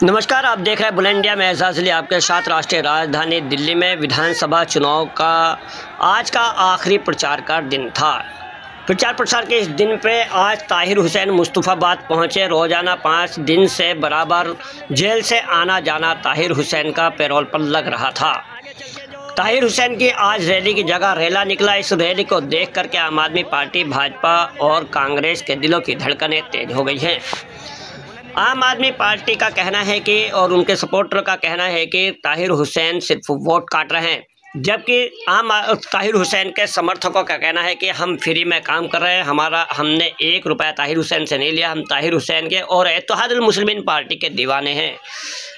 नमस्कार, आप देख रहे हैं बुलंद इंडिया में एजाज अली आपके साथ। राष्ट्रीय राजधानी दिल्ली में विधानसभा चुनाव का आज का आखिरी प्रचार का दिन था। प्रचार के इस दिन पे आज ताहिर हुसैन मुस्तफ़ाबाद पहुंचे। रोज़ाना 5 दिन से बराबर जेल से आना जाना ताहिर हुसैन का पैरोल पर लग रहा था। ताहिर हुसैन की आज रैली की जगह रेला निकला। इस रैली को देख करके आम आदमी पार्टी, भाजपा और कांग्रेस के दिलों की धड़कनें तेज हो गई हैं। आम आदमी पार्टी का कहना है कि और उनके सपोर्टर का कहना है कि ताहिर हुसैन सिर्फ वोट काट रहे हैं, जबकि ताहिर हुसैन के समर्थकों का कहना है कि हम फ्री में काम कर रहे हैं, हमने 1 रुपया ताहिर हुसैन से नहीं लिया, हम ताहिर हुसैन के और इत्तेहादुल मुस्लिमीन पार्टी के दीवाने हैं,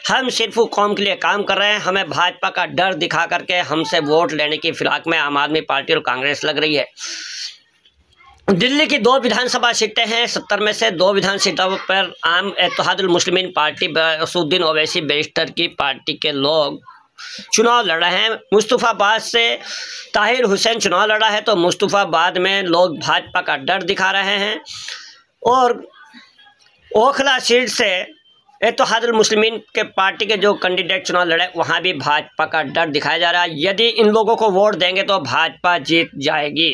हम सिर्फ कौम के लिए काम कर रहे हैं। हमें भाजपा का डर दिखा करके हमसे वोट लेने की फिराक में आम आदमी पार्टी और कांग्रेस लग रही है। दिल्ली की 2 विधानसभा सीटें हैं। 70 में से 2 विधान सीटों पर आम इत्तेहादुल मुस्लिमीन पार्टी असदुद्दीन ओवैसी बैरिस्टर की पार्टी के लोग चुनाव लड़ रहे हैं। मुस्तफ़ाबाद से ताहिर हुसैन चुनाव लड़ा है तो मुस्तफ़ाबाद में लोग भाजपा का डर दिखा रहे हैं और ओखला सीट से इत्तेहादुल मुस्लिमीन के पार्टी के जो कैंडिडेट चुनाव लड़े वहाँ भी भाजपा का डर दिखाया जा रहा है। यदि इन लोगों को वोट देंगे तो भाजपा जीत जाएगी।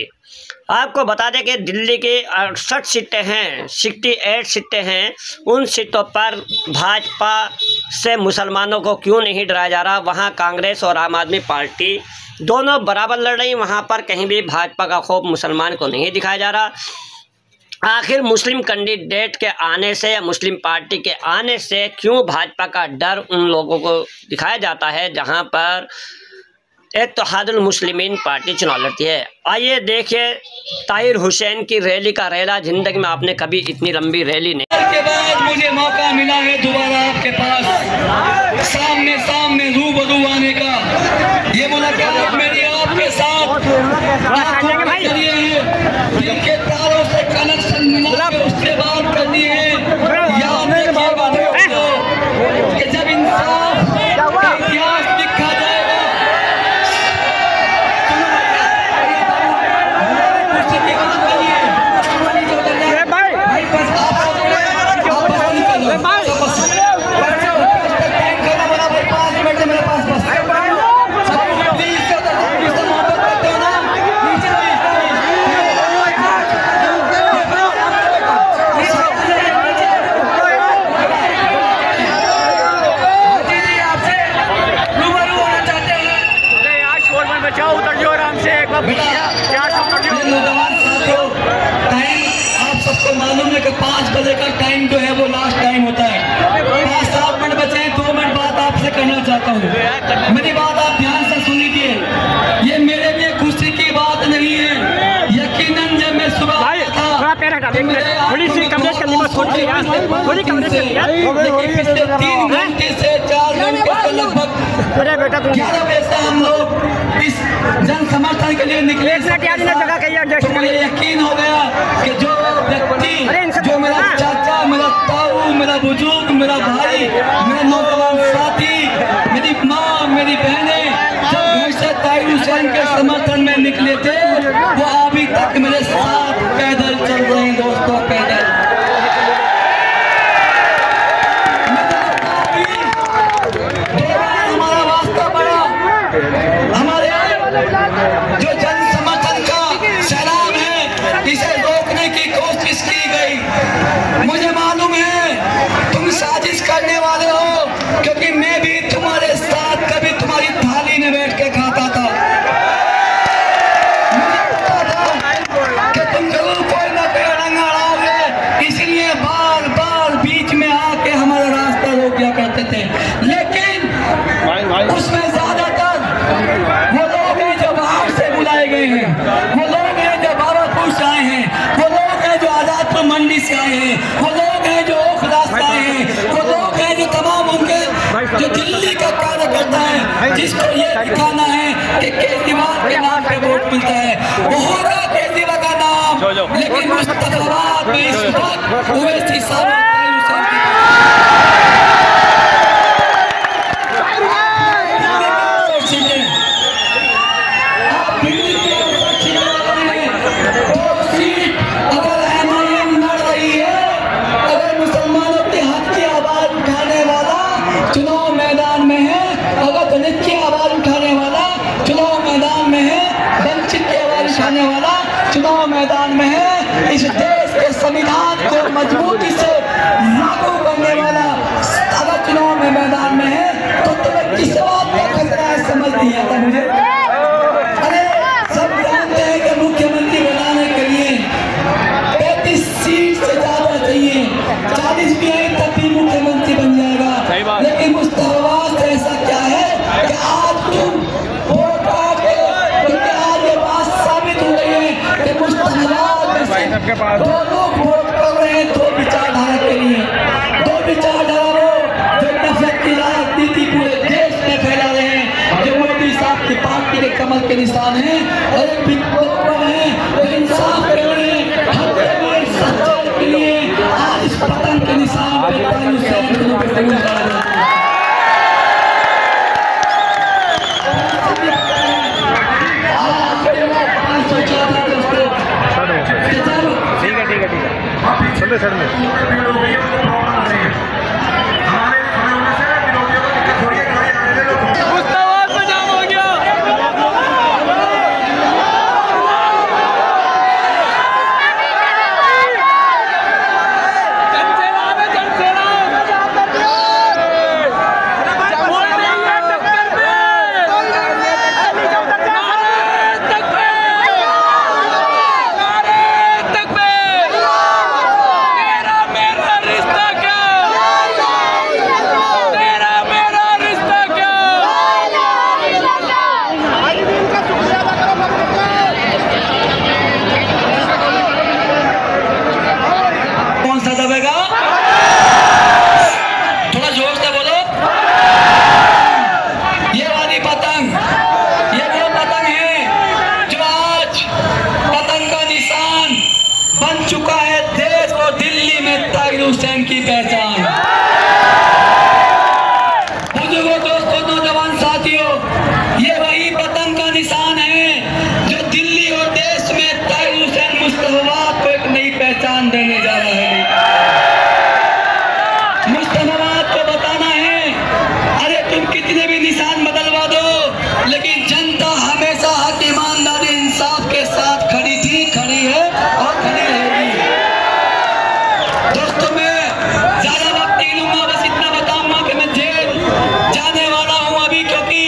आपको बता दें कि दिल्ली की 68 सीटें हैं, 68 सीटें हैं। उन सीटों पर भाजपा से मुसलमानों को क्यों नहीं डराया जा रहा। वहाँ कांग्रेस और आम आदमी पार्टी दोनों बराबर लड़ रही। वहाँ पर कहीं भी भाजपा का खौफ मुसलमान को नहीं दिखाया जा रहा। आखिर मुस्लिम कैंडिडेट के आने से या मुस्लिम पार्टी के आने से क्यों भाजपा का डर उन लोगों को दिखाया जाता है जहां पर इत्तेहादुल मुस्लिमीन पार्टी चुनाव लड़ती है। आइए देखिए ताहिर हुसैन की रैली का रेला। जिंदगी में आपने कभी इतनी लंबी रैली नहीं। के बाद मुझे मौका मिला है दोबारा आपके पास सामने रूबरू आने का। ये मुलाकात मेरी आपके साथ जिनके तारों से कनेक्शन मिला के उससे बात करनी है। याद रखिएगा दोस्तों कि जब इंसाफ का इतिहास लिखा जाएगा मालूम है कि 5 बजे का टाइम जो है वो लास्ट टाइम होता है। 5-7 मिनट बचे हैं। 2 मिनट बात आपसे करना चाहता हूँ। मेरी बात आप ध्यान से सुन लीजिए। ये मेरे लिए खुशी की बात नहीं है। यकीनन जब मैं सुबह पिछले 3 घंटे से 4 घंटे से लगभग 11 बजे से हम लोग इस जन समर्थन के लिए निकले। मुझे यकीन हो गया कि जो व्यक्ति, जो मेरा चाचा, मेरा ताऊ, मेरा बुजुर्ग, मेरा भाई, मेरा नौजवान साथी, मेरी माँ, मेरी बहनें जब घर से ताहिर हुसैन के समर्थन में निकले थे वो अभी तक मेरे साथ पैदल चल रहे हैं। दोस्तों, पैदल हमारा वास्ता बड़ा। हमारे जो जन समर्थन का सैलाब है इसे रोकने की कोशिश की गई। मुझे मालूम है तुम साजिश करने वाले हो, क्योंकि मैं भी तुम्हारे साथ कभी तुम्हारी थाली में बैठ के खाता था। मुझे पता था कि तुम जरूर कोई ना कोई अड़ंगा अड़ाओगे, इसलिए बार बार बीच में आके हमारा रास्ता रोक दिया करते थे। लेकिन उसमें ज्यादातर वो लोग हैं जो बाहर से बुलाए गए हैं, वो लोग हैं जो भागलपुर से आए हैं, वो लोग हैं जो आजादपुर मंडी से आए हैं, वो लोग हैं जो ओखला से आए हैं, वो लोग हैं जो तमाम उनके जो दिल्ली का कार्यकर्ता है, जिसको ये दिखाना है कि केजरीवाल के नाम पे वोट मिलता है। वो होगा केजरीवाल का नाम, लेकिन मुस्तफाबाद में इस वक्त ओवैसी साहब अगर मुसलमान अपने हक की आवाज उठाने वाला समझ नहीं आता मुझे। अरे सब जानते हैं कि मुख्यमंत्री बनाने के लिए 35 सीट से ज्यादा चाहिए, 40 भी आई तब भी मुख्यमंत्री बन जाएगा। लेकिन मुस्तफा ऐसा क्या है कि आज तुम वोट आके, क्योंकि आज ये बात साबित हो गई है कि मुस्तफा दो लोग वोट कर रहे हैं दो विचारधारा के लिए, दो विचारधारा जो नफरत की राजनीति पूरे देश में फैला रहे हैं, जो मोदी साहब की पार्टी के कमल के निशान हैं, और एक विद्वान है जो इंसाफ कर रहे हैं, हक सच्चाई के लिए आज इस पतन के निशान पे हुसैन की पहचान। बुजुर्गों, दोस्तों, नौजवान साथियों, ये वही पतंग का निशान है जो दिल्ली और देश में ताहिर हुसैन मुस्तफा को एक नई पहचान देने जा रहा है। मुस्तफा को बताना है, अरे तुम कितने भी निशान बदलवा दो, लेकिन जनता हमेशा हक, ईमानदारी, इंसाफ के साथ खड़ी थी, खड़ी है और खड़ी रहेगी। दोस्तों, मैं ज्यादा वक्त नहीं लूंगा, बस इतना बताऊंगा कि मैं जेल जाने वाला हूं अभी, क्योंकि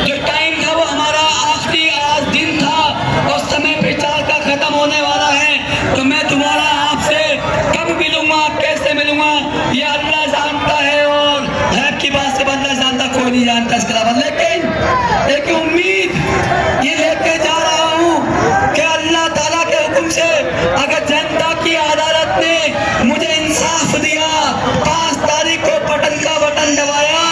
जो टाइम था वो हमारा आखिरी आज दिन था और समय प्रचार का खत्म होने वाला है। तो मैं दोबारा आपसे कब मिलूंगा, कैसे मिलूंगा, ये अल्लाह जानता है, और गैब की बात से बंदा जानता, कोई नहीं जानता इसके अलावा। लेकिन एक उम्मीद ये लेके जा रहा हूं कि अल्लाह ताला के हुक्म से अगर जनता की अदालत ने मुझे इंसाफ दिया, 5 तारीख को बटन का बटन दबाया,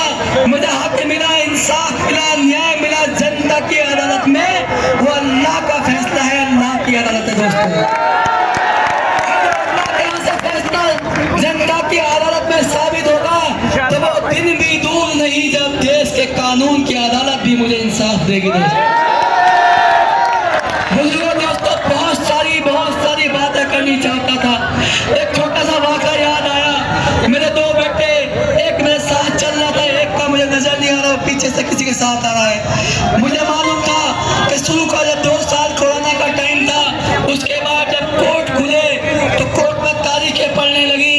मुझे हक मिला, इंसाफ मिला, न्याय मिला जनता की अदालत में, वो अल्लाह का फैसला है, अल्लाह की अदालत है दोस्तों। अल्लाह के यहाँ से फैसला जनता की अदालत में साबित होगा, तो वो दिन भी दूर नहीं जब देश के कानून की अदालत भी मुझे इंसाफ देगी दोस्तों। दोस्तों, बहुत सारी बातें करनी चाहता था। एक छोटा सा वाक़ा याद आया, मेरे 2 बेटे, एक मेरे साथ चल रहा था, एक का मुझे नजर नहीं आ रहा, पीछे से किसी के साथ आ रहा है। मुझे मालूम था कि शुरू का जब 2 साल कोरोना का टाइम था, उसके बाद जब कोर्ट खुले तो कोर्ट में तारीखें पड़ने लगी।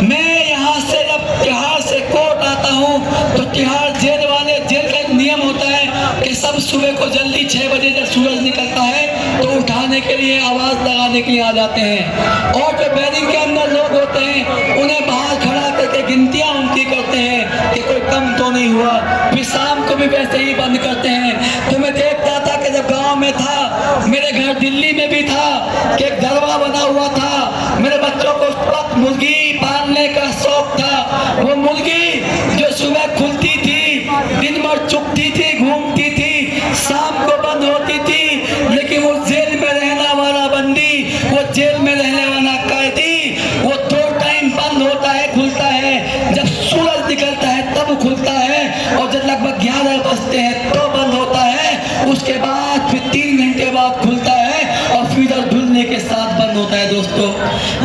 मैं यहाँ से जब तिहाड़ से कोर्ट आता हूँ तो तिहाड़ जेल वाले, जेल का एक नियम होता है कि सब सुबह को जल्दी 6 बजे जब सूरज निकलता है तो उठाने के लिए, आवाज लगाने के लिए आ जाते हैं, और जो बैरिंग के अंदर लोग होते हैं उन्हें बाहर खड़ा करके गिनतियां उनकी करते हैं कि कोई कम तो नहीं हुआ, फिर शाम को भी वैसे ही बंद करते हैं। तो मैं देखता था कि जब गांव में था, मेरे घर दिल्ली में भी था कि एक दरवा बना हुआ था, मेरे बच्चों को उस वक्त मुर्गी पालने का शौक था। वो मुर्गी जो सुबह खुलती थी, दिन भर चुपती थी, घूमती थी, शाम को बंद होती थी, लेकिन वो जेल में रहने वाला बंदी, वो जेल में रहने वाला कैदी, वो 2 टाइम बंद होता है, खुलता है, जब सूरज निकलता है तब खुलता है, और जब लगभग 11 बजते हैं तो बंद होता है, उसके बाद फिर 3 घंटे बाद खुलता है और फिर धुलने के साथ बंद होता है। दोस्तों,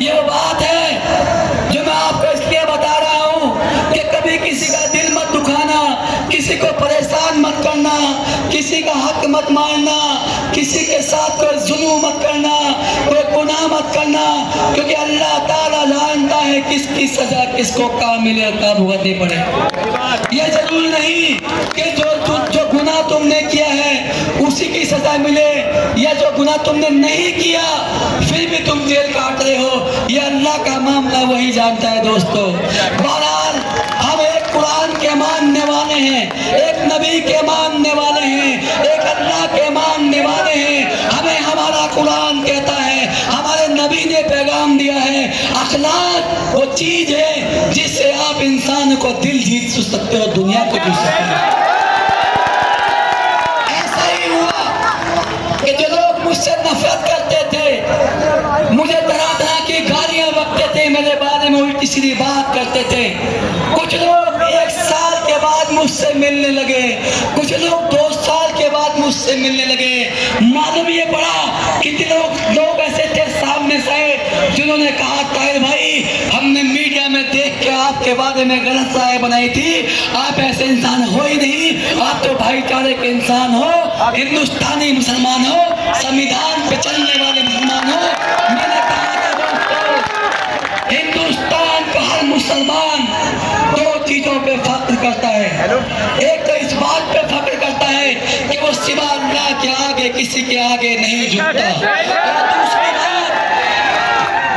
ये वो बात है जो मैं आपको इसलिए बता रहा हूँ कि कभी किसी का दिल मत दुखाना, किसी को परेशान मत करना, किसी का हक मत मारना, किसी के साथ कोई जुल्म मत करना, कोई गुनाह मत करना, क्योंकि अल्लाह ताला जानता है किसकी सजा किसको कब मिले, कब भुगतनी पड़े। ये जरूरी नहीं कि जो गुनाह तुम तुमने किया है उसी की सजा मिले, या जो गुनाह तुमने नहीं किया फिर भी तुम जेल काट रहे हो, ये अल्लाह का मामला वही जानता है दोस्तों। बहरहाल हम एक कुरान के मानने वाले हैं, एक नबी के मानने वाले हैं, एक अल्लाह के मानने वाले हैं। हमें हमारा कुरान कहता है, हमारे नबी ने पैगाम दिया है, अखलाक वो चीज है जिससे आप इंसान को दिल जीत सकते हो, दुनिया को जीत सकते हो। ऐसा ही हुआ कि जो लोग मुझसे नफरत करते थे, मुझे तरह तरह की गालियां बकते थे, मेरे बारे में उल्टी सीधी बात करते थे, कुछ लोग 1 साल के बाद मुझसे मिलने लगे, कुछ लोग 2 साल के बाद मुझसे मिलने लगे। मालूम ये पड़ा कितने लोग ऐसे थे सामने से जिन्होंने कहा ताहिर भाई हमने मीडिया में देख के आपके बारे में गलत राय बनाई थी, आप ऐसे इंसान हो ही नहीं, आप तो भाईचारे के इंसान हो, हिंदुस्तानी मुसलमान हो, संविधान पे चलने वाले मुसलमान हो। मैंने कहा था दोस्तों, हिंदुस्तान का हर मुसलमान 2 चीजों पे फख्र करता है। एक तो इस बात पे फख्र करता है कि वो सिवा अल्लाह के आगे किसी के आगे नहीं झुकता, और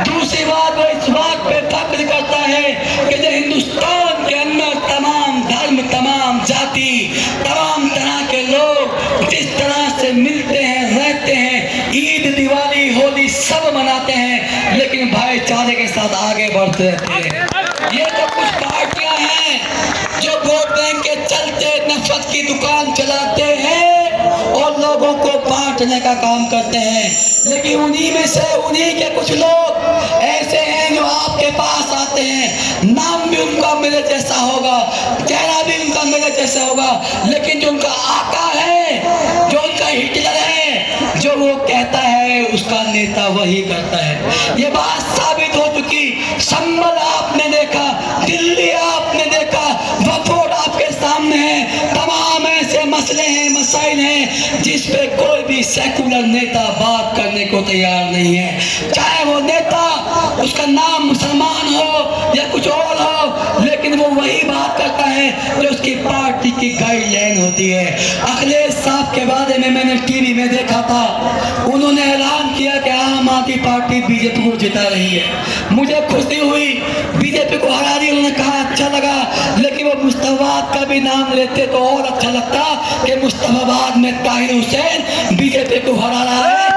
दूसरी बात वो इस बात पे फख्र करता है कि जो हिंदुस्तान के अंदर तमाम धर्म, तमाम जाति, तमाम तरह के लोग जिस तरह से मिलते हैं, रहते हैं, ईद, दिवाली, होली सब मनाते हैं, लेकिन भाईचारे के साथ आगे बढ़ते रहते हैं। ये तो कुछ पार्टियां हैं जो वोट बैंक के चलते नफरत की दुकान चलाते हैं और लोगों को बांटने का काम करते हैं, लेकिन उन्हीं में से उन्हीं के कुछ लोग ऐसे हैं जो आपके पास आते हैं, नाम भी उनका मेरे जैसा होगा, चेहरा भी उनका मेरे जैसा होगा, लेकिन जो उनका आका है, जो उनका हिटलर है, जो वो कहता है उसका नेता वही करता है। ये बात साबित हो चुकी। संभल आपने देखा, दिल्ली आपने देखा, वफोट आपके सामने है, तमाम ऐसे मसले हैं, मसाइल हैं जिस पे कोई भी सेकुलर नेता बात करने को तैयार नहीं है, चाहे वो नेता उसका नाम मुसलमान हो या कुछ और हो, लेकिन वो वही बात करता है जो उसकी पार्टी की गाइडलाइन होती है। अखिलेश साहब के बारे में मैंने टीवी में देखा था, उन्होंने ऐलान किया कि आम आदमी पार्टी बीजेपी को जिता रही है। मुझे खुशी हुई, बीजेपी को हरा रही, उन्होंने कहा अच्छा लगा, लेकिन वो मुस्तफाबाद का भी नाम लेते तो और अच्छा लगता कि मुस्तफाबाद में ताहिर हुसैन बीजेपी को हरा रहा है,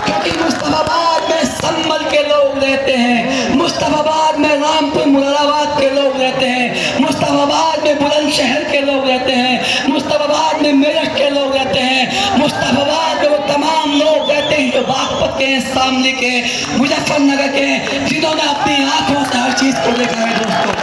क्योंकि मुस्तफाबाद में संभल के लोग रहते हैं, मुस्तफाबाद में रामपुर मुरादाबाद के लोग रहते हैं, मुस्तफाबाद में बुलंदशहर के लोग रहते हैं, मुस्तफाबाद में मेरठ के लोग रहते हैं, मुस्तफाबाद में वो तमाम लोग रहते हैं जो बागपत के, शामली के, मुजफ्फरनगर के, जिन्होंने अपनी आंखों से हर चीज को देखा है। दोस्तों,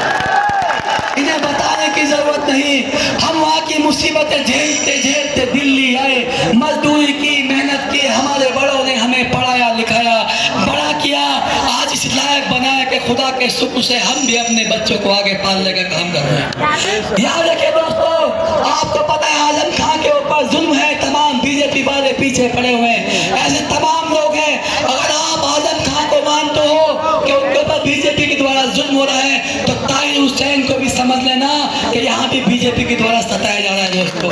इन्हें बताने की जरूरत नहीं, हम वहाँ की मुसीबतें झेलते झेलते दिल्ली आए, मजदूरी की, मेहनत की, हमारे बड़ों ने हमें पढ़ाया लिखाया, बड़ा किया, आज इस लायक बनाया कि खुदा के शुक्र से हम भी अपने बच्चों को आगे पालने का काम कर रहे हैं। याद रखिए दोस्तों, आपको पता है आजम खान के ऊपर जुल्म है, तमाम बीजेपी वाले पीछे पड़े हुए हैं, ऐसे तमाम लोग हैं। अगर आप आजम खान को मानते हो कि उनके ऊपर बीजेपी के द्वारा जुल्म हो रहा है, तो ताहिर हुसैन को भी समझ लेना कि यहाँ भी बीजेपी के द्वारा सताया जा रहा है। दोस्तों,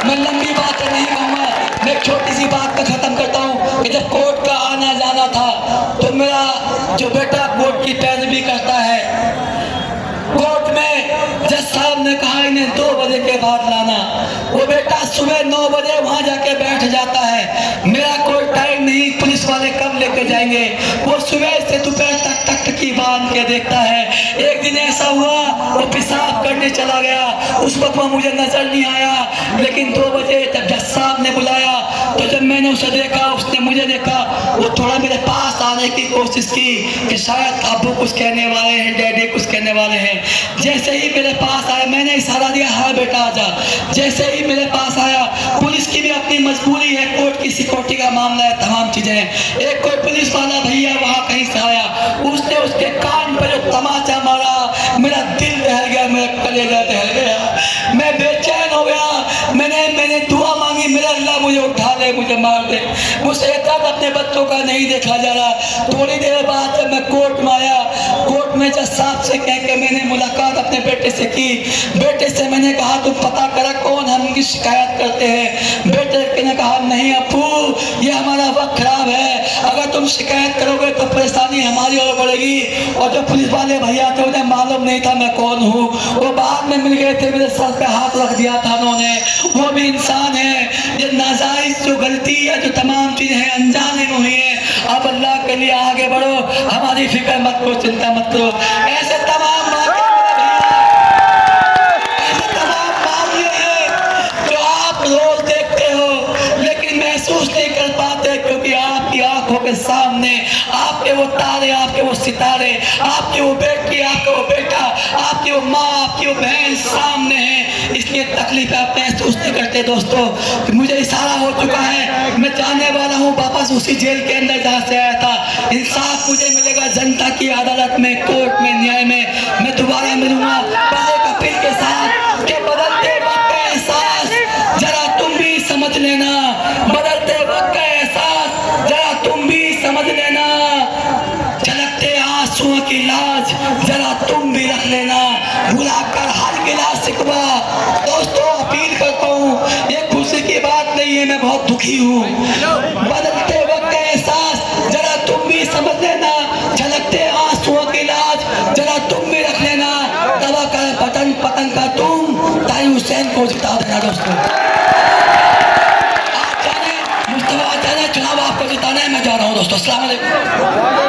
मैं लंबी बात नहीं कहूँगा, मैं एक छोटी सी बात पे खत्म करता हूँ कि जब कोर्ट का आना जाना था तो मेरा जो बेटा कोर्ट की पैरवी करता है, कोर्ट में जज साहब ने कहा इन्हें 2 बजे के बाद लाना, वो बेटा सुबह 9 बजे वहां जाके बैठ जाता है। मेरा कोई टाइम नहीं, पुलिस वाले कब लेके जाएंगे, वो सुबह से दोपहर तक टकटकी बांध के देखता है। एक दिन ऐसा हुआ वो पेशाब करने चला गया, उस वक्त वो मुझे नजर नहीं आया, लेकिन 2 बजे जब जज साहब ने बुलाया तो जब मैंने उसे देखा, उसने मुझे देखा, वो थोड़ा मेरे पास आने की कोशिश की कि शायद अब्बू कुछ कहने वाले हैं, डैडी कुछ कहने वाले हैं। जैसे ही मेरे पास आया मैंने इशारा दिया हाँ बेटा आजा। जैसे ही मेरे पास आया, पुलिस की भी अपनी मजबूरी है, कोर्ट की सिक्योरिटी का मामला है, तमाम चीजें हैं। एक कोई पुलिस वाला भैया वहाँ कहीं से आया, उसने उसके कान पर जो तमाचा मारा, मेरा दिल दहल गया, मेरा कलेजा दहल गया, मैं बेचैन हो गया। मैंने दुआ मांगी, मेरा अल्लाह मुझे उठा ले, मुझे मार दे, मुझसे तक अपने बच्चों का नहीं देखा जा रहा। थोड़ी देर बाद जब मैं कोर्ट में आया, कोर्ट में जज साहब से कह के मैंने मुलाकात अपने बेटे से की। बेटे से मैंने कहा तुम पता करा कौन हमकी शिकायत करते हैं। बेटे ने कहा नहीं अप्पू, ये हमारा वक्त खराब है, अगर तुम शिकायत करोगे तो परेशानी हमारी और बढ़ेगी। और जो पुलिस वाले भैया थे उन्हें मालूम नहीं था मैं कौन हूँ, वो बाद में मिल गए थे, मेरे सर पे हाथ रख दिया था उन्होंने। वो भी इंसान है, ये नाजायज जो गलती है, जो तमाम चीजें हैं अनजाने में हुई है। आप अल्लाह के लिए आगे बढ़ो, हमारी फिक्र मत करो, चिंता मत करो। ऐसे तमाम रोज देखते हो लेकिन महसूस नहीं कर पाते, क्योंकि आपकी आंखों के सामने आपके वो तारे, आपके वो सितारे, आपकी वो बेटी, आपका वो बेटा, आपकी वो माँ, आपकी वो बहन सामने है, इसलिए तकलीफ आप महसूस नहीं करते। दोस्तों, मुझे इशारा हो चुका है, मैं जाने वाला हूँ वापस उसी जेल के अंदर जहाँ से आया था। इंसाफ मुझे मिलेगा जनता की अदालत में, कोर्ट में, न्याय में। मैं दोबारा मिलूंगा बड़े कपिल के साथ के बदलते वक्त का एहसास जरा तुम भी समझ लेना, बदलते वक्त का एहसास जरा तुम भी समझ लेना, झलकते आंसुओं की लाज जरा तुम भी रख लेना, भुलाकर हर गिला शिकवा। दोस्तों, अपील करता हूँ, ये खुशी की बात नहीं है, मैं बहुत दुखी हूँ। बदलते वक्त का एहसास जरा तुम भी समझ लेना, झलकते आंसुओं की लाज जरा तुम भी रख लेना। दवा कर बटन पतंग का तुम ताई हुसैन को जिता देना। दोस्तों, आप जाने, मुस्तफा जाने, चुनाव आपको जिताना है। मैं जा रहा हूँ दोस्तों, अस्सलाम वालेकुम।